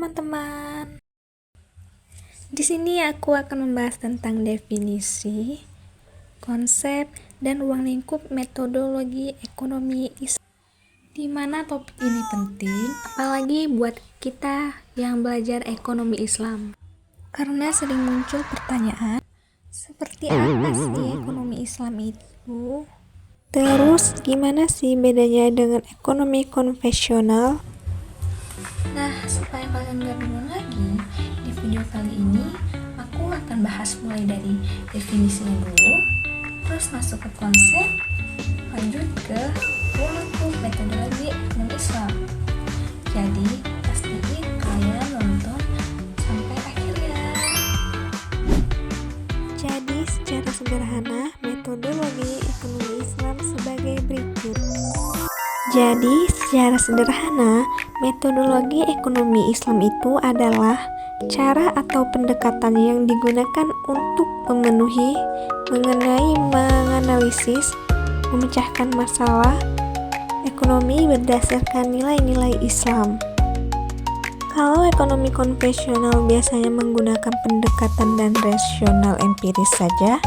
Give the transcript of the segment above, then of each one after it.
teman-teman. Di sini aku akan membahas tentang definisi, konsep, dan ruang lingkup metodologi ekonomi Islam. Di mana topik ini penting, apalagi buat kita yang belajar ekonomi Islam. Karena sering muncul pertanyaan, seperti apa sih ekonomi Islam itu? Terus gimana sih bedanya dengan ekonomi konvensional? Nah, supaya kalian gak bingung lagi, di video kali ini aku akan bahas mulai dari definisinya dulu, terus masuk ke konsep, lanjut ke ruang lingkup metodologi ekonomi Islam. Jadi, pastiin kalian nonton sampai akhir ya. Jadi, secara sederhana, metodologi ekonomi Islam sebagai berikut. Metodologi ekonomi Islam itu adalah cara atau pendekatan yang digunakan untuk menganalisis, memecahkan masalah ekonomi berdasarkan nilai-nilai Islam. Kalau ekonomi konvensional biasanya menggunakan pendekatan dan rasional empiris saja,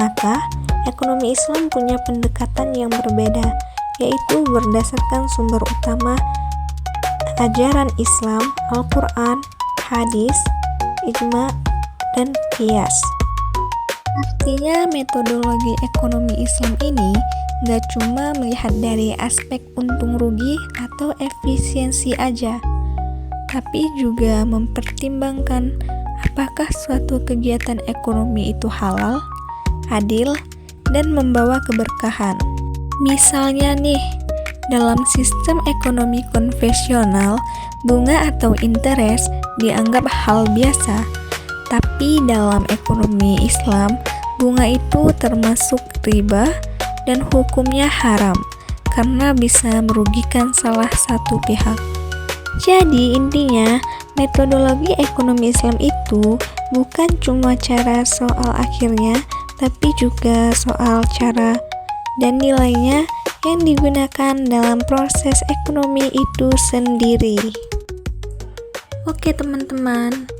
maka ekonomi Islam punya pendekatan yang berbeda, yaitu berdasarkan sumber utama ajaran Islam, Al-Quran, hadis, ijma, dan qiyas. Artinya metodologi ekonomi Islam ini gak cuma melihat dari aspek untung rugi atau efisiensi aja, tapi juga mempertimbangkan apakah suatu kegiatan ekonomi itu halal, adil, dan membawa keberkahan. Misalnya nih, dalam sistem ekonomi konvensional, bunga atau interest dianggap hal biasa. Tapi dalam ekonomi Islam, bunga itu termasuk riba dan hukumnya haram karena bisa merugikan salah satu pihak. Jadi intinya, metodologi ekonomi Islam itu bukan cuma cara soal akhirnya, tapi juga soal cara dan nilainya yang digunakan dalam proses ekonomi itu sendiri. Oke teman-teman,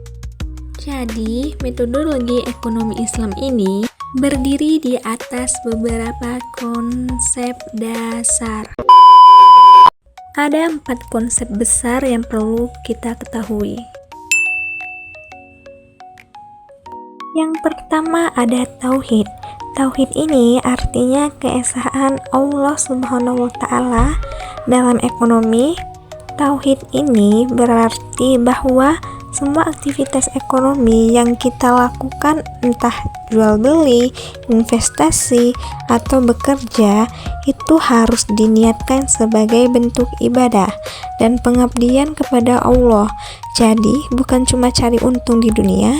jadi metodologi ekonomi Islam ini berdiri di atas beberapa konsep dasar. Ada 4 konsep besar yang perlu kita ketahui. Yang pertama ada tauhid. Tauhid ini artinya keesaan Allah Subhanahu wa Ta'ala dalam ekonomi. Tauhid ini berarti bahwa semua aktivitas ekonomi yang kita lakukan, entah jual beli, investasi, atau bekerja, itu harus diniatkan sebagai bentuk ibadah dan pengabdian kepada Allah. Jadi bukan cuma cari untung di dunia,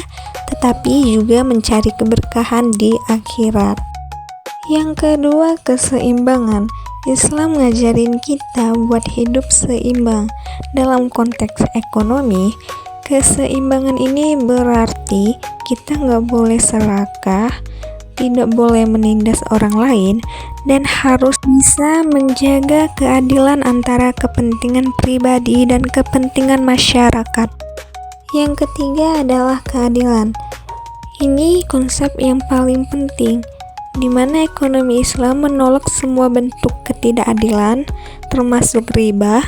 tetapi juga mencari keberkahan di akhirat. Yang kedua, keseimbangan. Islam ngajarin kita buat hidup seimbang. Dalam konteks ekonomi, keseimbangan ini berarti kita nggak boleh serakah, tidak boleh menindas orang lain, dan harus bisa menjaga keadilan antara kepentingan pribadi dan kepentingan masyarakat. Yang ketiga adalah keadilan. Ini konsep yang paling penting, di mana ekonomi Islam menolak semua bentuk ketidakadilan, termasuk riba,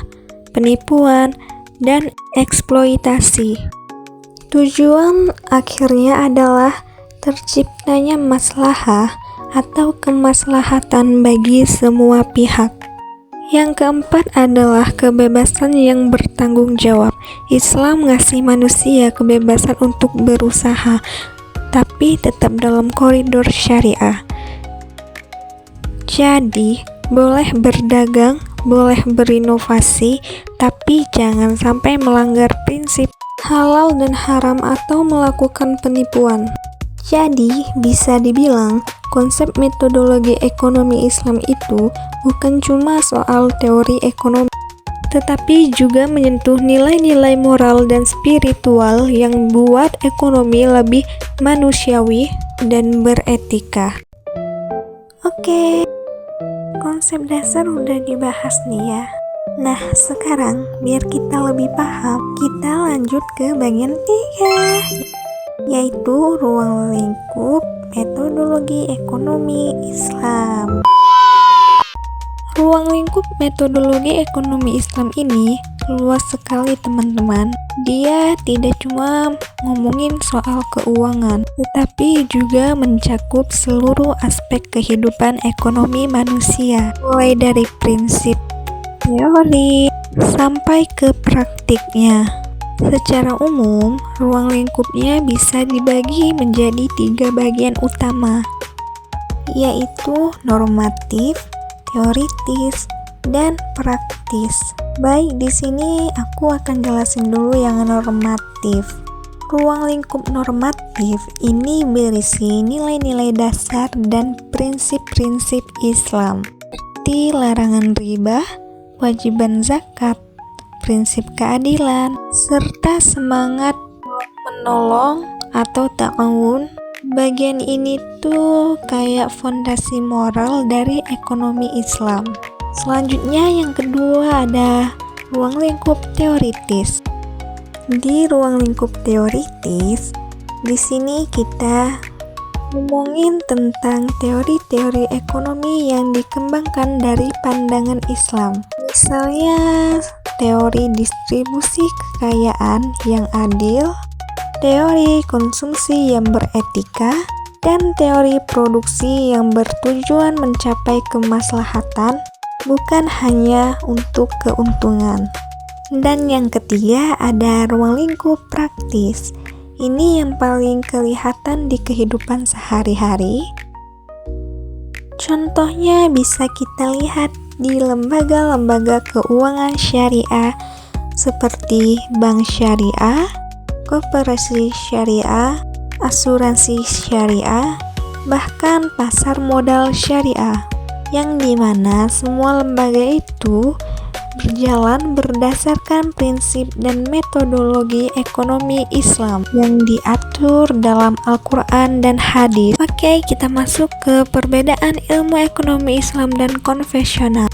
penipuan, dan eksploitasi. Tujuan akhirnya adalah terciptanya maslahah atau kemaslahatan bagi semua pihak. Yang keempat adalah kebebasan yang bertanggung jawab. Islam ngasih manusia kebebasan untuk berusaha, tapi tetap dalam koridor syariah. Jadi, boleh berdagang, boleh berinovasi, tapi jangan sampai melanggar prinsip halal dan haram atau melakukan penipuan. Jadi, bisa dibilang konsep metodologi ekonomi Islam itu bukan cuma soal teori ekonomi, tetapi juga menyentuh nilai-nilai moral dan spiritual yang buat ekonomi lebih manusiawi dan beretika. Oke, konsep dasar udah dibahas nih ya. Nah, sekarang biar kita lebih paham, kita lanjut ke bagian 3, yaitu ruang lingkup metodologi ekonomi Islam. Ruang lingkup metodologi ekonomi Islam ini luas sekali teman-teman. Dia tidak cuma ngomongin soal keuangan, tetapi juga mencakup seluruh aspek kehidupan ekonomi manusia, mulai dari prinsip teori sampai ke praktiknya. Secara umum, ruang lingkupnya bisa dibagi menjadi 3 bagian utama, yaitu normatif, teoritis, dan praktis. Baik, di sini aku akan jelasin dulu yang normatif. Ruang lingkup normatif ini berisi nilai-nilai dasar dan prinsip-prinsip Islam, seperti larangan riba, kewajiban zakat, prinsip keadilan, serta semangat menolong atau ta'awun. Bagian ini tuh kayak fondasi moral dari ekonomi Islam. Selanjutnya yang kedua ada ruang lingkup teoritis. Di ruang lingkup teoritis, di sini kita ngomongin tentang teori-teori ekonomi yang dikembangkan dari pandangan Islam. Misalnya teori distribusi kekayaan yang adil, teori konsumsi yang beretika, dan teori produksi yang bertujuan mencapai kemaslahatan, bukan hanya untuk keuntungan. Dan yang ketiga ada ruang lingkup praktis. Ini yang paling kelihatan di kehidupan sehari-hari. Contohnya bisa kita lihat di lembaga-lembaga keuangan syariah seperti bank syariah, koperasi syariah, asuransi syariah, bahkan pasar modal syariah, yang dimana semua lembaga itu berjalan berdasarkan prinsip dan metodologi ekonomi Islam yang diatur dalam Al-Quran dan hadis. Oke, kita masuk ke perbedaan ilmu ekonomi Islam dan konvensional.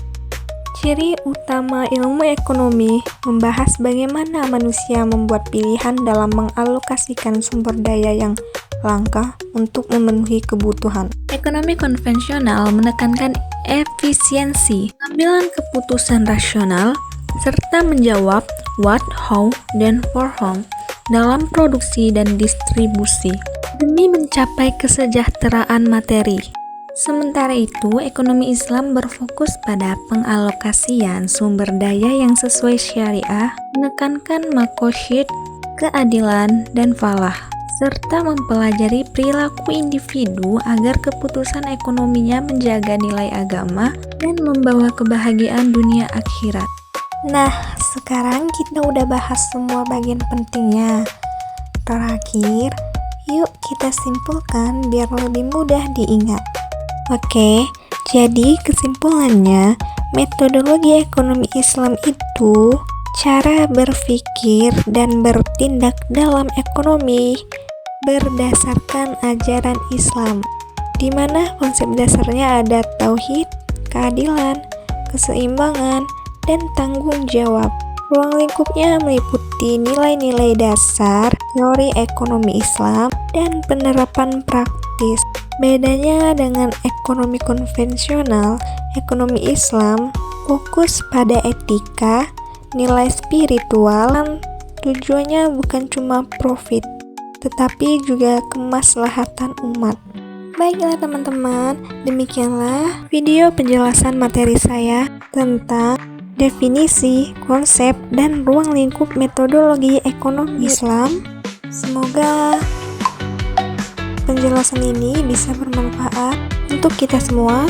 Ciri utama ilmu ekonomi membahas bagaimana manusia membuat pilihan dalam mengalokasikan sumber daya yang langka untuk memenuhi kebutuhan. Ekonomi konvensional menekankan efisiensi, pengambilan keputusan rasional, serta menjawab what, how, dan for whom dalam produksi dan distribusi demi mencapai kesejahteraan materi. Sementara itu, ekonomi Islam berfokus pada pengalokasian sumber daya yang sesuai syariah, menekankan makosyid, keadilan, dan falah, serta mempelajari perilaku individu agar keputusan ekonominya menjaga nilai agama dan membawa kebahagiaan dunia akhirat. Nah, sekarang kita udah bahas semua bagian pentingnya. Terakhir, yuk kita simpulkan biar lebih mudah diingat. Oke, jadi kesimpulannya, metodologi ekonomi Islam itu cara berpikir dan bertindak dalam ekonomi berdasarkan ajaran Islam, di mana konsep dasarnya ada tauhid, keadilan, keseimbangan, dan tanggung jawab. Ruang lingkupnya meliputi nilai-nilai dasar, teori ekonomi Islam, dan penerapan praktis. Bedanya dengan ekonomi konvensional, ekonomi Islam fokus pada etika, nilai spiritual, dan tujuannya bukan cuma profit, tetapi juga kemaslahatan umat. Baiklah teman-teman, demikianlah video penjelasan materi saya tentang definisi, konsep, dan ruang lingkup metodologi ekonomi Islam. Semoga penjelasan ini bisa bermanfaat untuk kita semua.